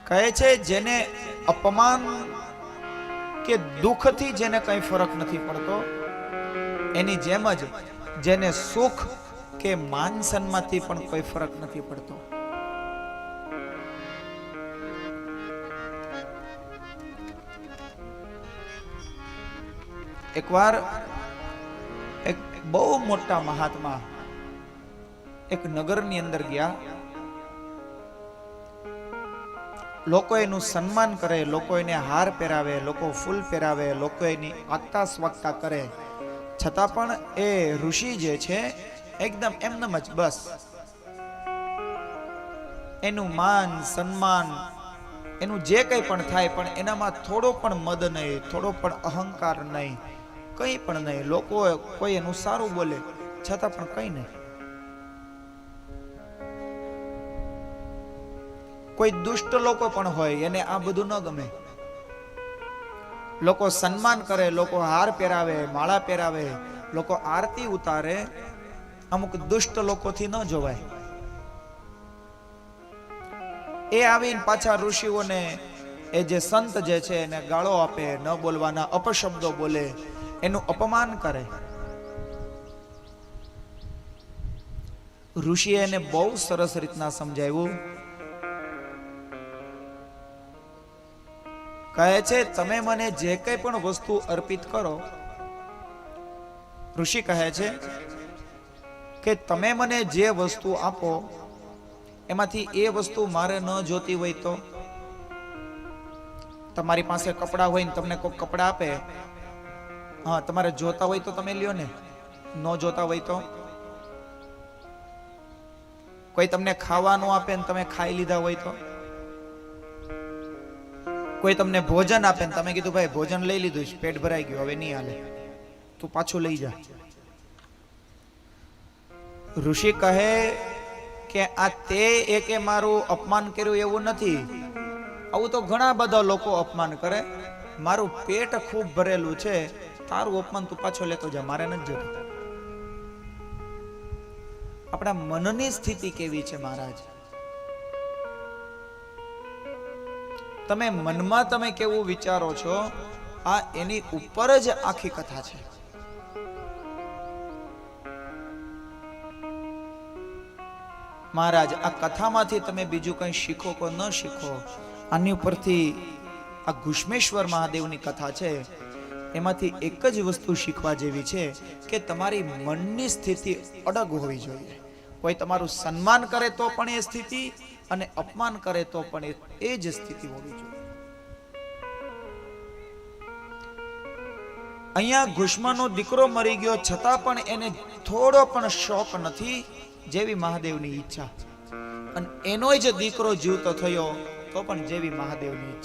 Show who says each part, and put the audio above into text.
Speaker 1: કહે છે જેને અપમાન કે દુઃખથી જેને કંઈ ફરક નથી પડતો, એની જેમ જ જેને સુખ કે માન સન્માનથી પણ કોઈ ફરક નથી પડતો. એકવાર એક બહુ મોટા મહાત્મા એક નગરની અંદર ગયા. લોકો એનું સન્માન કરે, લોકો એને હાર પહેરાવે, લોકો ફૂલ પહેરાવે, લોકો એની આગતા સ્વાગતા કરે, છતાં પણ એ ઋષિ જે છે એકદમ એમનેમ જ બસ એનું માન સન્માન એનું જે કંઈ પણ થાય પણ એનામાં થોડો પણ મદ નહીં, થોડો પણ અહંકાર નહીં, કંઈ પણ નહીં. લોકો કોઈ એનું સારું બોલે છતાં પણ કંઈ નહીં. કોઈ દુષ્ટ લોકો પણ હોય એને આ બધું ન ગમે. લોકો સન્માન કરે, લોકો હાર પહેરાવે, માળા પહેરાવે, લોકો આરતી ઉતારે, અમુક દુષ્ટ લોકોથી ન જોવાય. એ આવીને પાછા ઋષિઓને એ જે સંત જે છે એને ગાળો આપે, ન બોલવાના અપશબ્દો બોલે, એનું અપમાન કરે. ઋષિએ એને બહુ સરસ રીતના સમજાવ્યું. કહે છે તમે મને જે કંઈ પણ વસ્તુ અર્પિત કરો, ઋષિ કહે છે કે તમે મને જે વસ્તુ આપો એમાંથી એ વસ્તુ મારે ન જોતી હોય તો? તમારી પાસે કપડા હોય ને તમને કોઈ કપડા આપે, હા તમારે જોતા હોય તો તમે લ્યો ને, ન જોતા હોય તો? કોઈ તમને ખાવાનું આપે ને તમે ખાઈ લીધા હોય તો? કોઈ તમને ભોજન આપે ને તમે કીધું ભાઈ ભોજન લઈ લીધું, પેટ ભરાઈ ગયું, હવે નહીં હાલે, તું પાછું લઈ જા. ઋષિ કહે કે આ તે એકે મારું અપમાન કર્યું એવું નથી. આવું તો ઘણા બધા લોકો અપમાન કરે. મારું પેટ ખૂબ ભરેલું છે, તારું અપમાન તું પાછો લેતો જા, મારે નથી જતું. આપણા મનની સ્થિતિ કેવી છે મહારાજ? તમે મનમાં તમે કેવું વિચારો છો, આ એની ઉપર જ આખી કથા છે. મહારાજ આ કથામાંથી તમે બીજું કંઈ શીખો કે ન શીખો, આની ઉપરથી આ ઘુષ્મેશ્વર મહાદેવની કથા છે, એમાંથી એક જ વસ્તુ શીખવા જેવી છે કે તમારી મનની સ્થિતિ અડગ હોવી જોઈએ. કોઈ તમારું સન્માન કરે તો પણ એ સ્થિતિ, અને અપમાન કરે તો પણ એ જ સ્થિતિ હોવી જોઈએ. અહીંયા ઘુષ્માનો દીકરો મરી ગયો છતાં પણ એને થોડો પણ શોક નથી, જેવી મહાદેવની ઈચ્છા. અને એનો જ દીકરો જીવતો થયો તો પણ જેવી મહાદેવની ઈચ્છા.